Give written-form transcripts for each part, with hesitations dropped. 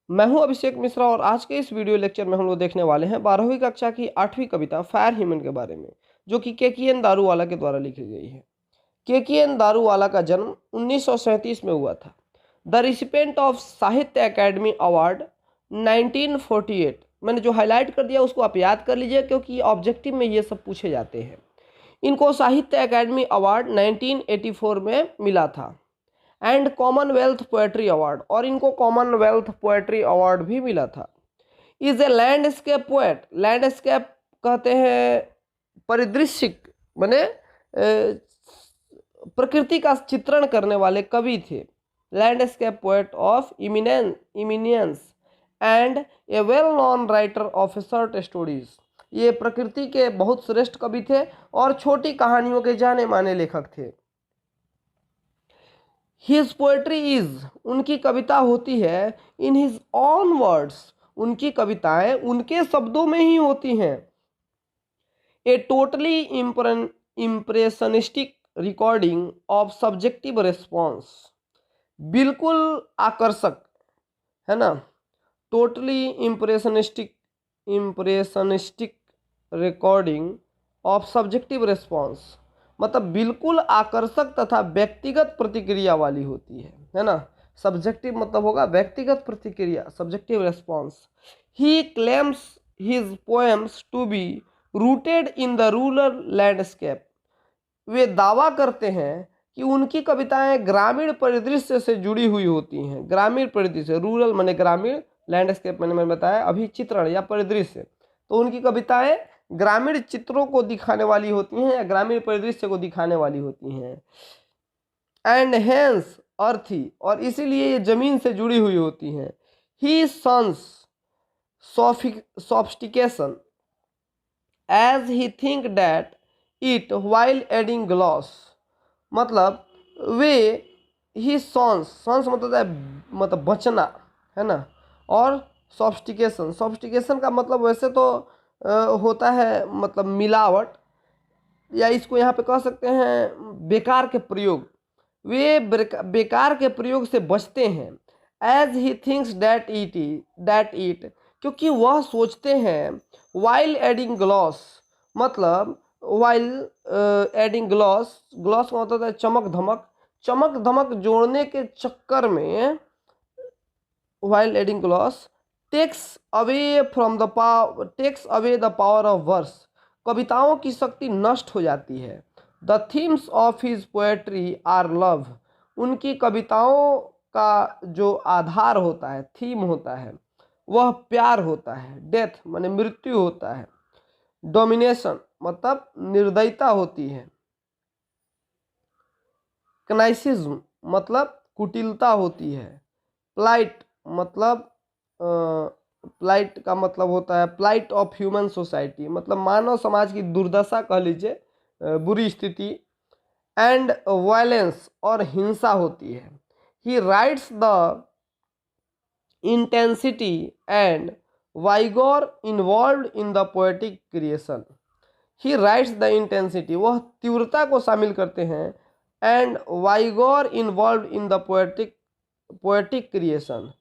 मैं हूं अभिषेक मिश्रा और आज के इस वीडियो लेक्चर में हम लोग देखने वाले हैं 12वीं कक्षा की 8वीं कविता फायर ह्यूमन के बारे में, जो कि केकेएन दारूवाला के द्वारा लिखी गई है। केकेएन दारूवाला का जन्म 1937 में हुआ था। द रिसिपेंट ऑफ साहित्य अकेडमी अवार्ड 1948। मैंने जो हाईलाइट कर दिया उसको आप याद कर लीजिए, क्योंकि ऑब्जेक्टिव में ये सब पूछे जाते हैं। इनको साहित्य अकेडमी अवार्ड 1984 में मिला था एंड कॉमनवेल्थ पोएट्री अवार्ड, और इनको कॉमनवेल्थ पोएट्री अवार्ड भी मिला था। Is a landscape poet. Landscape कहते हैं परिदृश्य, माने प्रकृति का चित्रण करने वाले कवि थे। Landscape poet of eminence and a well known writer of short stories. ये प्रकृति के बहुत श्रेष्ठ कवि थे और छोटी कहानियों के जाने माने लेखक थे। हिज पोएट्री इज, उनकी कविता होती है इन हिज ऑन वर्ड्स, उनकी कविताएं उनके शब्दों में ही होती हैं। A totally impressionistic recording of subjective response, बिल्कुल आकर्षक है ना। Totally impressionistic recording of subjective response, मतलब बिल्कुल आकर्षक तथा व्यक्तिगत प्रतिक्रिया वाली होती है ना। सब्जेक्टिव मतलब होगा व्यक्तिगत प्रतिक्रिया, subjective response. He claims his poems to be rooted in the rural landscape. वे दावा करते हैं कि उनकी कविताएं ग्रामीण परिदृश्य से जुड़ी हुई होती हैं। ग्रामीण परिदृश्य, रूरल माने ग्रामीण, लैंडस्केप मैंने बताया अभी चित्रण या परिदृश्य, तो उनकी कविताएं ग्रामीण चित्रों को दिखाने वाली होती हैं या ग्रामीण परिदृश्य को दिखाने वाली होती हैं। एंड हेंस अर्थी, और इसीलिए ये जमीन से जुड़ी हुई होती हैं। He shuns sophistication as he thinks that it while adding gloss, मतलब वे ही सॉन्स मतलब बचना है ना, और सॉफ्टिकेशन का मतलब वैसे तो होता है मतलब मिलावट, या इसको यहाँ पे कह सकते हैं बेकार के प्रयोग। वे बेकार के प्रयोग से बचते हैं। As he thinks that it, क्योंकि वह सोचते हैं। वाइल एडिंग ग्लॉस, मतलब वाइल एडिंग ग्लॉस, ग्लॉस का मतलब है चमक धमक जोड़ने के चक्कर में while adding gloss takes away the power of verse, कविताओं की शक्ति नष्ट हो जाती है। The themes of his poetry are love, उनकी कविताओं का जो आधार होता है, थीम होता है, वह प्यार होता है। डेथ माने मृत्यु होता है। डोमिनेशन मतलब निर्दयता होती है। कनाइसिज्म मतलब कुटिलता होती है। प्लाइट मतलब प्लाइट का मतलब होता है प्लाइट ऑफ ह्यूमन सोसाइटी, मतलब मानव समाज की दुर्दशा कह लीजिए, बुरी स्थिति। एंड वायलेंस और हिंसा होती है। He writes the intensity and vigour involve in the poetic creation. He writes the intensity, वह तीव्रता को शामिल करते हैं। And vigour involve in the poetic creation,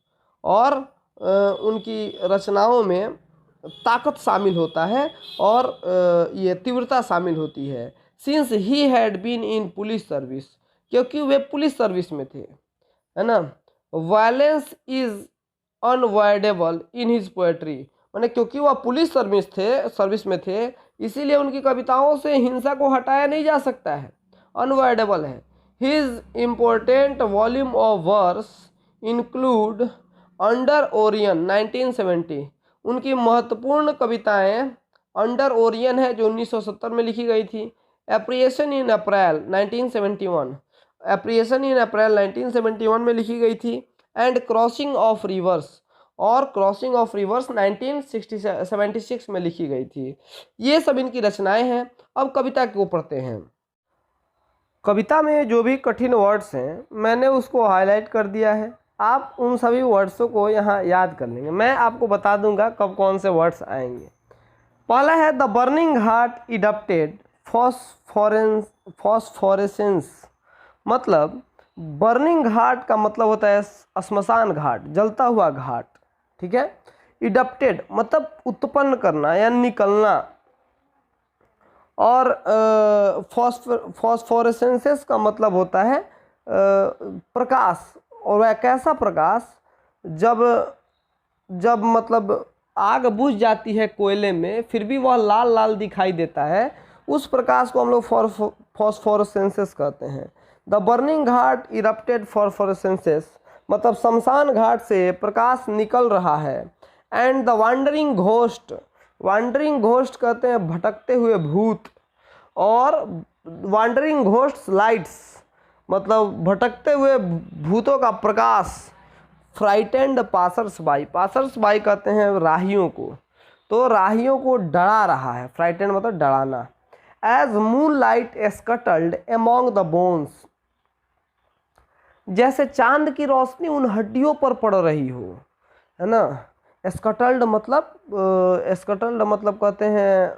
और उनकी रचनाओं में ताकत शामिल होता है और ये तीव्रता शामिल होती है। Since he had been in police service, क्योंकि वे पुलिस सर्विस में थे, है ना। Violence is unavoidable in his poetry, माने क्योंकि वह पुलिस सर्विस में थे, इसीलिए उनकी कविताओं से हिंसा को हटाया नहीं जा सकता है, अनअवॉइडेबल है। His important volume of verse include under Orion 1970, उनकी महत्वपूर्ण कविताएं अंडर ओरियन है जो 1970 में लिखी गई थी। एप्रिएशन इन अप्रैल 1971, एप्रिएशन इन अप्रैल 1971 में लिखी गई थी। एंड क्रॉसिंग ऑफ रिवर्स, और क्रॉसिंग ऑफ रिवर्स 1976 में लिखी गई थी। ये सब इनकी रचनाएं हैं। अब कविता को पढ़ते हैं। कविता में जो भी कठिन वर्ड्स हैं मैंने उसको हाईलाइट कर दिया है, आप उन सभी वर्ड्सों को यहाँ याद कर लेंगे। मैं आपको बता दूंगा कब कौन से वर्ड्स आएंगे। पहला है द बर्निंग हार्ट इडप्टेड फॉस्फोरेसेंस, मतलब बर्निंग घाट का मतलब होता है श्मशान घाट, जलता हुआ घाट। ठीक है। इडप्टेड मतलब उत्पन्न करना या निकलना, और फॉस्फोरेसेंसेस का मतलब होता है प्रकाश। और वह कैसा प्रकाश, जब जब मतलब आग बुझ जाती है कोयले में फिर भी वह लाल लाल दिखाई देता है, उस प्रकाश को हम लोग फॉस्फोरेसेंसेस कहते हैं। द बर्निंग घाट इरप्टेड फॉस्फोरेसेंसेस मतलब शमशान घाट से प्रकाश निकल रहा है। एंड द वांडरिंग घोस्ट कहते हैं भटकते हुए भूत, और वांडरिंग घोस्ट लाइट्स मतलब भटकते हुए भूतों का प्रकाश। फ्राइटेंड पासर्स बाई कहते हैं राहियों को, तो राहियों को डरा रहा है। फ्राइटेंड मतलब डराना। As moonlight scuttled among the bones जैसे चांद की रोशनी उन हड्डियों पर पड़ रही हो, है ना। स्कटल्ड मतलब कहते हैं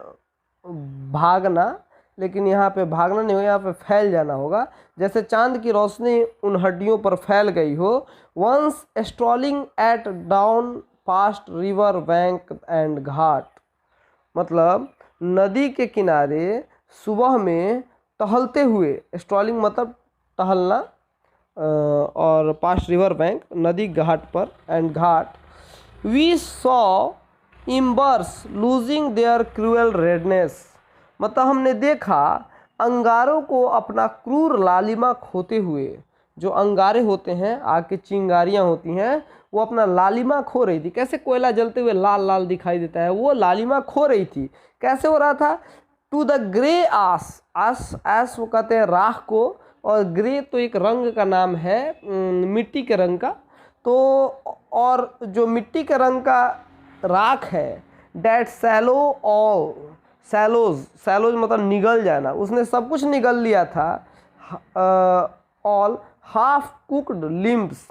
भागना, लेकिन यहाँ पे भागना नहीं होगा, यहाँ पे फैल जाना होगा। जैसे चांद की रोशनी उन हड्डियों पर फैल गई हो। Once strolling at dawn past river bank and ghat मतलब नदी के किनारे सुबह में टहलते हुए, स्ट्रॉलिंग मतलब टहलना, और पास्ट रिवर बैंक नदी घाट पर and ghat. We saw embers losing their cruel redness मतलब हमने देखा अंगारों को अपना क्रूर लालिमा खोते हुए। जो अंगारे होते हैं, आग की चिंगारियाँ होती हैं, वो अपना लालिमा खो रही थी। कैसे कोयला जलते हुए लाल लाल दिखाई देता है, वो लालिमा खो रही थी। कैसे हो रहा था? टू द ग्रे आस वो कहते हैं राख को, और ग्रे तो एक रंग का नाम है मिट्टी के रंग का। तो और जो मिट्टी के रंग का राख है, डेट सैलोज मतलब निगल जाना, उसने सब कुछ निगल लिया था। ऑल हाफ कुक्ड लिम्स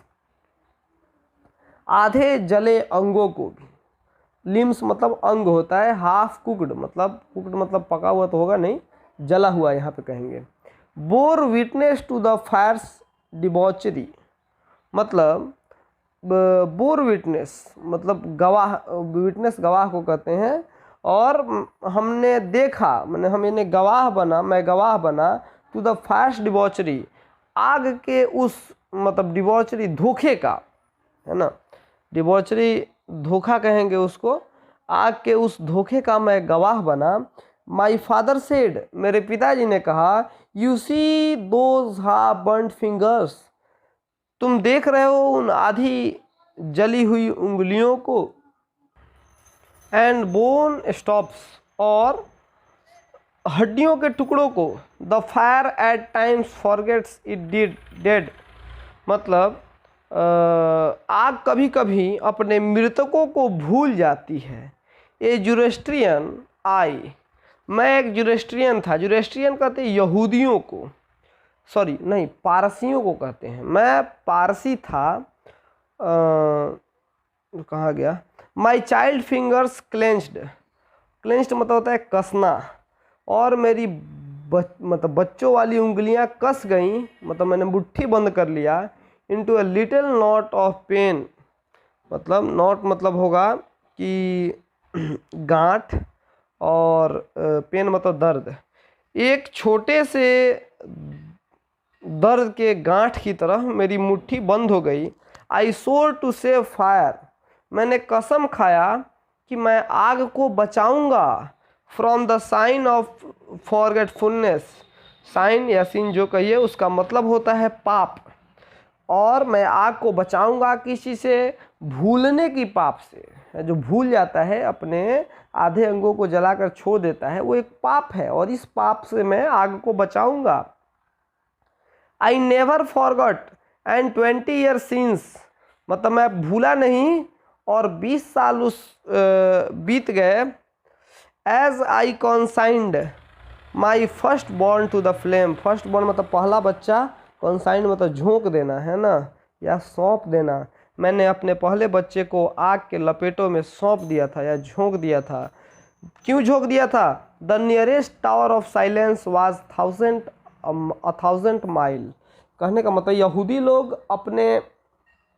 आधे जले अंगों को भी। लिम्स मतलब अंग होता है, हाफ कुक्ड मतलब पका हुआ तो होगा नहीं, जला हुआ यहाँ पे कहेंगे। Bore witness to the fires debauchery मतलब बोर विटनेस मतलब गवाह, विटनेस गवाह को कहते हैं। और हमने देखा मैंने हम इन्हें गवाह बना, मैं गवाह बना टू द फायर्स डिबॉचरी आग के उस मतलब डिबॉचरी धोखे का, है ना। डिबॉचरी धोखा कहेंगे उसको। आग के उस धोखे का मैं गवाह बना। माई फादर सेड मेरे पिताजी ने कहा, you see those half burned fingers तुम देख रहे हो उन आधी जली हुई उंगलियों को। एंड बोन स्टॉप्स और हड्डियों के टुकड़ों को। The fire eight times forgets it dead मतलब आग कभी कभी अपने मृतकों को भूल जाती है। ए जुरेस्ट्रियन आई मैं एक जुरेस्ट्रियन था। जुरेस्ट्रियन कहते हैं यहूदियों को, सॉरी नहीं पारसियों को कहते हैं। मैं पारसी था। कहाँ गया? माई चाइल्ड फिंगर्स क्लेंच्ड मतलब होता है कसना, और मेरी मतलब बच्चों वाली उंगलियां कस गईं मतलब मैंने मुट्ठी बंद कर लिया। Into a little knot of pain मतलब नॉट मतलब होगा कि गांठ, और पेन मतलब दर्द। एक छोटे से दर्द के गांठ की तरह मेरी मुट्ठी बंद हो गई। आई सोर टू सेव फायर मैंने कसम खाया कि मैं आग को बचाऊंगा। From the sign of forgetfulness sign या सीन जो कहिए उसका मतलब होता है पाप। और मैं आग को बचाऊंगा किसी से? भूलने की पाप से। जो भूल जाता है अपने आधे अंगों को जलाकर छोड़ देता है वो एक पाप है, और इस पाप से मैं आग को बचाऊंगा। I never forgot and 20 year since मतलब मैं भूला नहीं और 20 साल उस बीत गए। As I consigned my first born to the flame first born मतलब पहला बच्चा, कॉन्साइंड मतलब झोंक देना, है ना, या सौंप देना। मैंने अपने पहले बच्चे को आग के लपेटों में सौंप दिया था या झोंक दिया था। क्यों झोंक दिया था? The nearest tower of silence was 1000 mile. कहने का मतलब यहूदी लोग अपने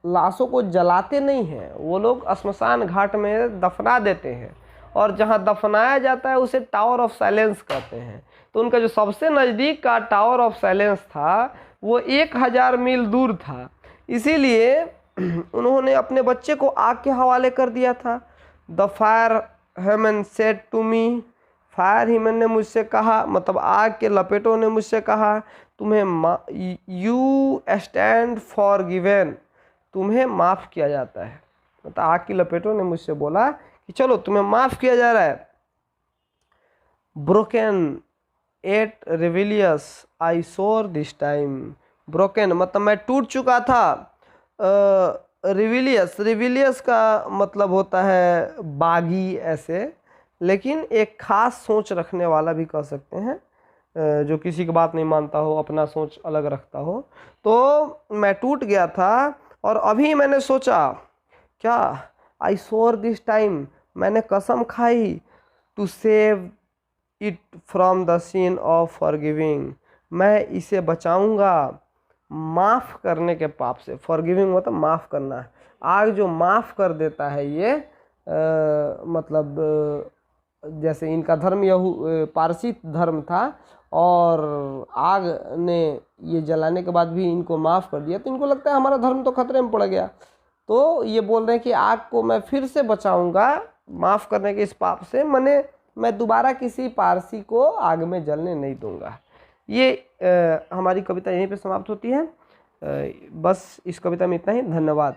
लाशों को जलाते नहीं हैं, वो लोग श्मशान घाट में दफना देते हैं, और जहाँ दफनाया जाता है उसे टावर ऑफ साइलेंस कहते हैं। तो उनका जो सबसे नज़दीक का टावर ऑफ साइलेंस था वो 1000 मील दूर था, इसीलिए उन्होंने अपने बच्चे को आग के हवाले कर दिया था। The fire hymn said to me, fire human ने मुझसे कहा, मतलब आग के लपेटों ने मुझसे कहा, तुम्हें यू स्टैंड फॉर गिवेन, तुम्हें माफ़ किया जाता है। मतलब आग की लपेटों ने मुझसे बोला कि चलो तुम्हें माफ़ किया जा रहा है। ब्रोकन एट रिविलियस आई सोर दिस टाइम, ब्रोकन मतलब मैं टूट चुका था। रिविलियस का मतलब होता है बागी ऐसे, लेकिन एक ख़ास सोच रखने वाला भी कह सकते हैं, जो किसी की बात नहीं मानता हो, अपना सोच अलग रखता हो। तो मैं टूट गया था और अभी मैंने सोचा, क्या आई सोर दिस टाइम, मैंने कसम खाई, to save it from the scene of forgiving, मैं इसे बचाऊंगा माफ़ करने के पाप से। फॉरगिविंग मतलब माफ़ करना है। आग जो माफ़ कर देता है ये मतलब जैसे इनका धर्म पारसी धर्म था, और आग ने ये जलाने के बाद भी इनको माफ़ कर दिया, तो इनको लगता है हमारा धर्म तो खतरे में पड़ गया। तो ये बोल रहे हैं कि आग को मैं फिर से बचाऊंगा माफ़ करने के इस पाप से, मैं दोबारा किसी पारसी को आग में जलने नहीं दूंगा। ये हमारी कविता यहीं पे समाप्त होती है। बस इस कविता में इतना ही। धन्यवाद।